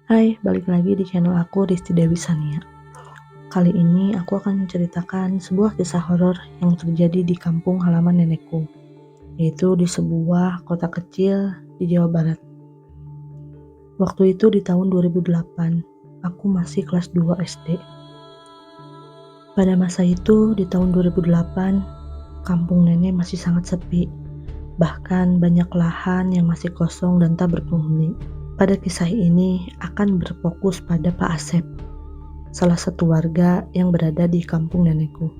Hai, balik lagi di channel aku Risti Dewi Sania. Kali ini aku akan menceritakan sebuah kisah horor yang terjadi di kampung halaman nenekku, yaitu di sebuah kota kecil di Jawa Barat. Waktu itu di tahun 2008, aku masih kelas 2 SD. Pada masa itu di tahun 2008, kampung nenek masih sangat sepi. Bahkan banyak lahan yang masih kosong dan tak berpenghuni. Pada kisah ini akan berfokus pada Pak Asep, salah satu warga yang berada di kampung nenekku.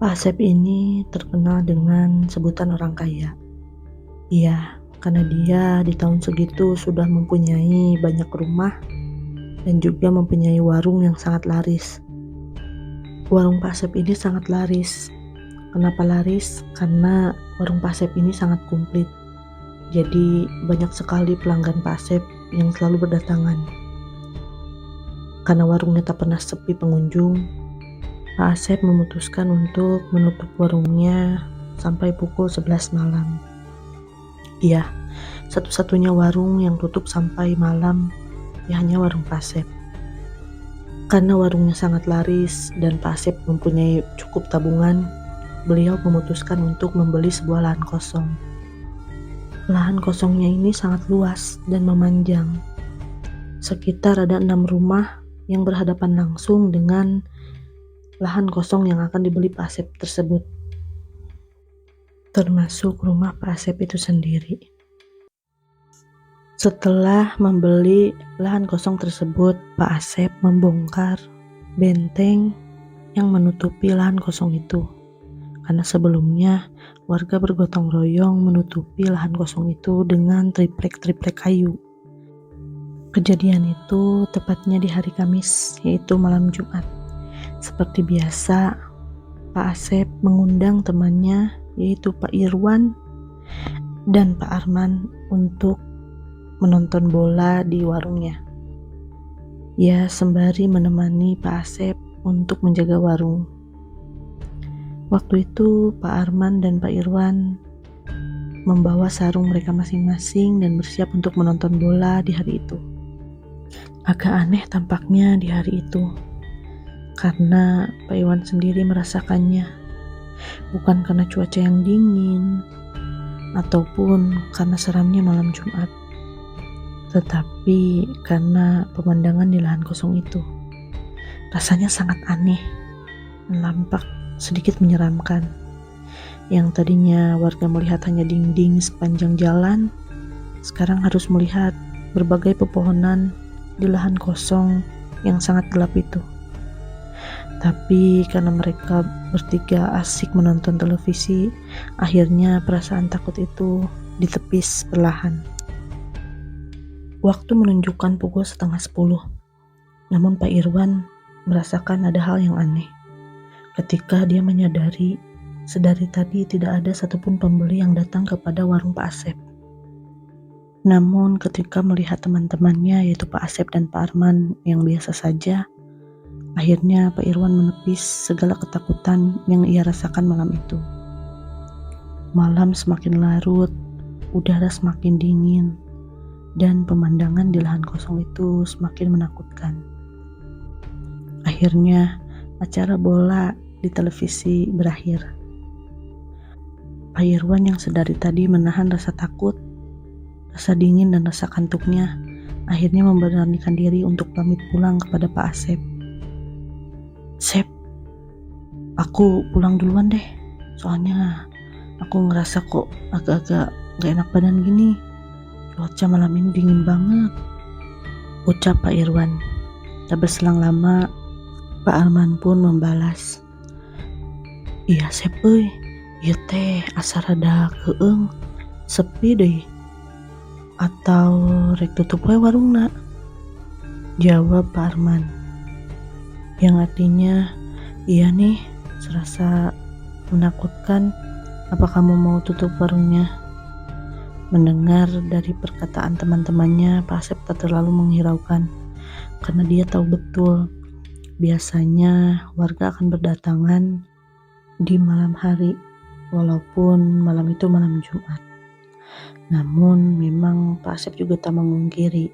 Pak Asep ini terkenal dengan sebutan orang kaya. Iya, karena dia di tahun segitu sudah mempunyai banyak rumah dan juga mempunyai warung yang sangat laris. Warung Pak Asep ini sangat laris. Kenapa laris? Karena warung Pak Asep ini sangat komplit. Jadi banyak sekali pelanggan Pak Asep yang selalu berdatangan. Karena warungnya tak pernah sepi pengunjung, Pak Asep memutuskan untuk menutup warungnya sampai pukul 11 malam. Iya, satu-satunya warung yang tutup sampai malam ya hanya warung Pak Asep. Karena warungnya sangat laris dan Pak Asep mempunyai cukup tabungan, beliau memutuskan untuk membeli sebuah lahan kosong. Lahan kosongnya ini sangat luas dan memanjang. Sekitar ada 6 rumah yang berhadapan langsung dengan lahan kosong yang akan dibeli Pak Asep tersebut, termasuk rumah Pak Asep itu sendiri. Setelah membeli lahan kosong tersebut, Pak Asep membongkar benteng yang menutupi lahan kosong itu. Karena sebelumnya warga bergotong royong menutupi lahan kosong itu dengan triplek kayu. Kejadian itu tepatnya di hari Kamis, yaitu malam Jumat. Seperti biasa, Pak Asep mengundang temannya, yaitu Pak Irwan dan Pak Arman, untuk menonton bola di warungnya. Ya, sembari menemani Pak Asep untuk menjaga warung. Waktu itu Pak Arman dan Pak Irwan membawa sarung mereka masing-masing dan bersiap untuk menonton bola di hari itu. Agak aneh tampaknya di hari itu, karena Pak Irwan sendiri merasakannya. Bukan karena cuaca yang dingin ataupun karena seramnya malam Jumat, tetapi karena pemandangan di lahan kosong itu. Rasanya sangat aneh, nampak sedikit menyeramkan. Yang tadinya warga melihat hanya dinding sepanjang jalan, sekarang harus melihat berbagai pepohonan di lahan kosong yang sangat gelap itu. Tapi karena mereka bertiga asik menonton televisi, akhirnya perasaan takut itu ditepis perlahan. Waktu menunjukkan pukul 9:30, namun Pak Irwan merasakan ada hal yang aneh. Ketika dia menyadari sedari tadi tidak ada satupun pembeli yang datang kepada warung Pak Asep. Namun ketika melihat teman-temannya, yaitu Pak Asep dan Pak Arman yang biasa saja, akhirnya Pak Irwan menepis segala ketakutan yang ia rasakan malam itu. Malam semakin larut, udara semakin dingin, dan pemandangan di lahan kosong itu semakin menakutkan. Akhirnya acara bola di televisi berakhir. Pak Irwan yang sedari tadi menahan rasa takut, rasa dingin dan rasa kantuknya, akhirnya memberanikan diri untuk pamit pulang kepada Pak Asep. "Sep, aku pulang duluan deh, soalnya aku ngerasa kok agak-agak gak enak badan gini. Cuaca malam ini dingin banget," ucap Pak Irwan. Tak berselang lama, Pak Arman pun membalas, "Iya Sep euy, ieu teh asa rada keung, sepi deui. Atau rek tutup we warungna?" jawab Pak Arman. Yang artinya, "Iya nih, serasa menakutkan. Apa kamu mau tutup warungnya?" Mendengar dari perkataan teman-temannya, Pak Asep tak terlalu menghiraukan, karena dia tahu betul biasanya warga akan berdatangan di malam hari, walaupun malam itu malam Jumat. Namun memang Pak Asep juga tak memungkiri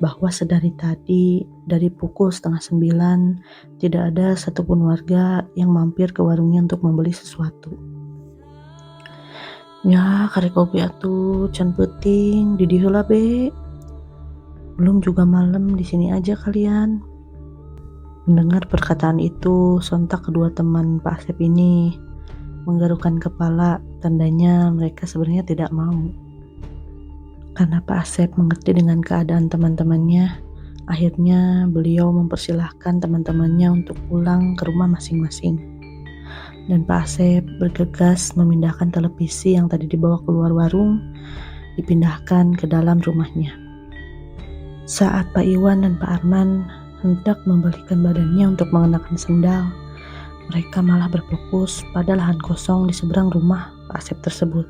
bahwa sedari tadi dari pukul 8:30 tidak ada satupun warga yang mampir ke warungnya untuk membeli sesuatu. Ya, karek kopi atuh can peuting di dieu heula be. Belum juga malam, di sini aja kalian. Mendengar perkataan itu, sontak kedua teman Pak Asep ini menggarukkan kepala, tandanya mereka sebenarnya tidak mau. Karena Pak Asep mengerti dengan keadaan teman-temannya, akhirnya beliau mempersilahkan teman-temannya untuk pulang ke rumah masing-masing. Dan Pak Asep bergegas memindahkan televisi yang tadi dibawa keluar warung, dipindahkan ke dalam rumahnya. Saat Pak Iwan dan Pak Arman hendak membalikkan badannya untuk mengenakan sendal, mereka malah berfokus pada lahan kosong di seberang rumah Pak Asep tersebut.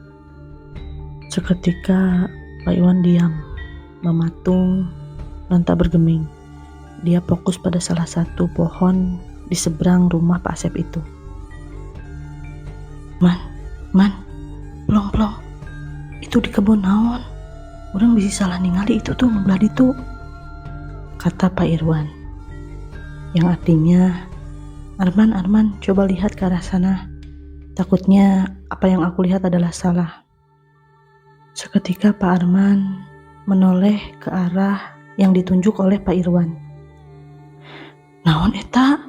Seketika Pak Iwan diam, mematung, dan tak bergeming. Dia fokus pada salah satu pohon di seberang rumah Pak Asep itu. Man, plong, itu di kebun naon? Orang bisa salah ningali itu tuh belah ditu, kata Pak Irwan. Yang artinya, Arman, coba lihat ke arah sana. Takutnya apa yang aku lihat adalah salah. Seketika Pak Arman menoleh ke arah yang ditunjuk oleh Pak Irwan. Naon eta?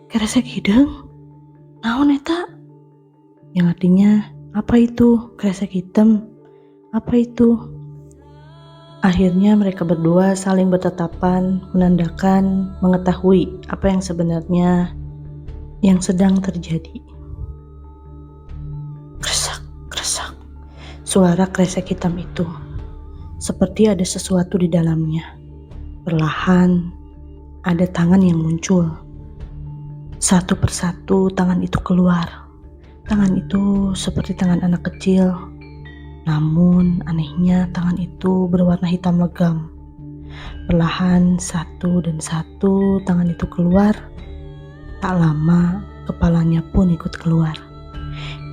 Keresek hidung? Naon eta? Yang artinya, apa itu? Kresek hitam? Apa itu? Akhirnya mereka berdua saling bertatapan, menandakan mengetahui apa yang sebenarnya yang sedang terjadi. Kresak. Suara kresek hitam itu seperti ada sesuatu di dalamnya. Perlahan ada tangan yang muncul. Satu persatu tangan itu keluar. Tangan itu seperti tangan anak kecil. Namun anehnya tangan itu berwarna hitam legam. Perlahan satu dan satu tangan itu keluar. Tak lama kepalanya pun ikut keluar.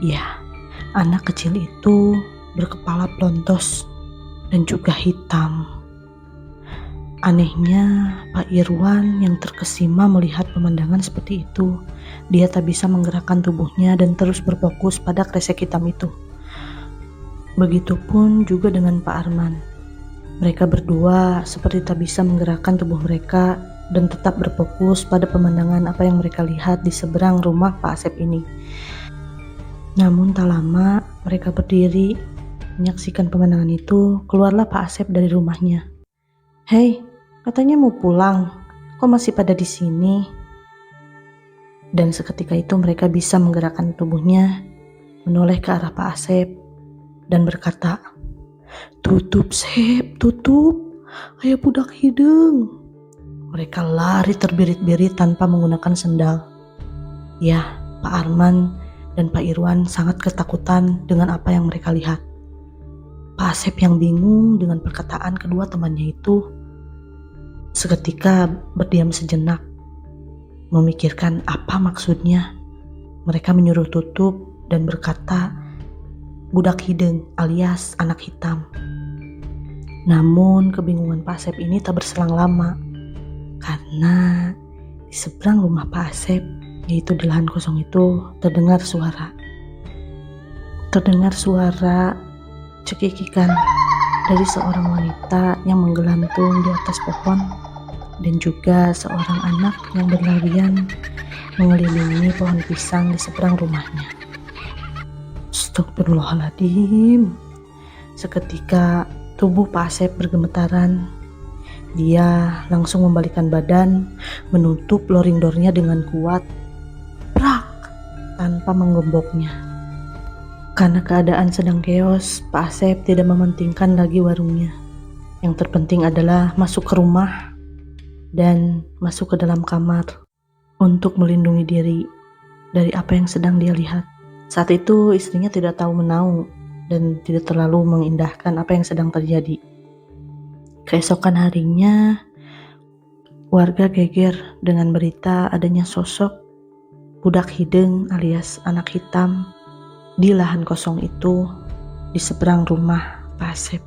Ya, anak kecil itu berkepala plontos dan juga hitam. Anehnya Pak Irwan yang terkesima melihat pemandangan seperti itu. Dia tak bisa menggerakkan tubuhnya dan terus berfokus pada kresek hitam itu. Begitupun juga dengan Pak Arman. Mereka berdua seperti tak bisa menggerakkan tubuh mereka dan tetap berfokus pada pemandangan apa yang mereka lihat di seberang rumah Pak Asep ini. Namun tak lama mereka berdiri menyaksikan pemandangan itu, keluarlah Pak Asep dari rumahnya. Hei, katanya mau pulang, kok masih pada di sini? Dan seketika itu mereka bisa menggerakkan tubuhnya, menoleh ke arah Pak Asep dan berkata, "Tutup, Sep, tutup, kayak budak hidung." Mereka lari terbirit-birit tanpa menggunakan sendal. Ya, Pak Arman dan Pak Irwan sangat ketakutan dengan apa yang mereka lihat. Pak Asep yang bingung dengan perkataan kedua temannya itu, seketika berdiam sejenak, memikirkan apa maksudnya. Mereka menyuruh tutup dan berkata, budak hidung alias anak hitam. Namun kebingungan Pak Asep ini tak berselang lama, karena di seberang rumah Pak Asep, yaitu di lahan kosong itu, terdengar suara cekikikan dari seorang wanita yang menggelantung di atas pohon, dan juga seorang anak yang berlarian mengelilingi pohon pisang di seberang rumahnya. Astagfirullahaladzim. Seketika tubuh Pak Asep bergemetaran. Dia langsung membalikkan badan, menutup loring door-nya dengan kuat, prak, tanpa menggemboknya. Karena keadaan sedang keos, Pak Asep tidak mementingkan lagi warungnya. Yang terpenting adalah masuk ke rumah dan masuk ke dalam kamar untuk melindungi diri dari apa yang sedang dia lihat. Saat itu istrinya tidak tahu menahu dan tidak terlalu mengindahkan apa yang sedang terjadi. Keesokan harinya, warga geger dengan berita adanya sosok budak hidung alias anak hitam di lahan kosong itu di seberang rumah Pak Asep.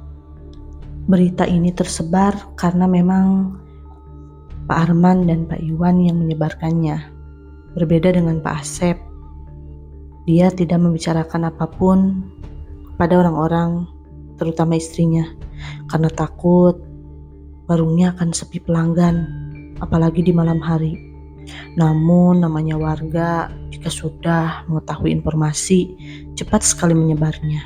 Berita ini tersebar karena memang Pak Arman dan Pak Iwan yang menyebarkannya. Berbeda dengan Pak Asep, dia tidak membicarakan apapun kepada orang-orang, terutama istrinya, karena takut warungnya akan sepi pelanggan, apalagi di malam hari. Namun namanya warga, jika sudah mengetahui informasi, cepat sekali menyebarnya.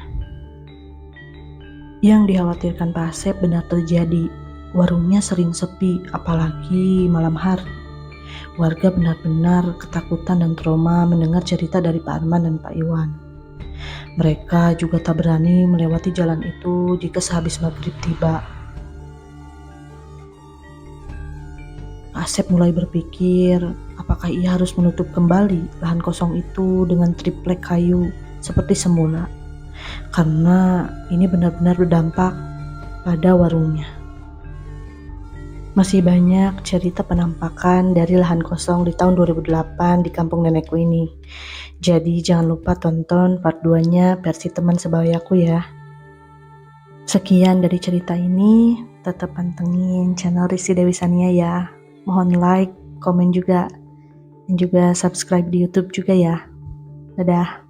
Yang dikhawatirkan Pak Asep benar terjadi. Warungnya sering sepi, apalagi malam hari. Warga benar-benar ketakutan dan trauma mendengar cerita dari Pak Arman dan Pak Iwan. Mereka juga tak berani melewati jalan itu jika sehabis maghrib tiba. Pak Asep mulai berpikir, apakah ia harus menutup kembali lahan kosong itu dengan triplek kayu seperti semula, karena ini benar-benar berdampak pada warungnya. Masih banyak cerita penampakan dari lahan kosong di tahun 2008 di kampung nenekku ini. Jadi jangan lupa tonton part 2-nya versi teman sebayaku ya. Sekian dari cerita ini, tetap pantengin channel Rizky Dewi Sania ya. Mohon like, komen juga, dan juga subscribe di YouTube juga ya. Dadah.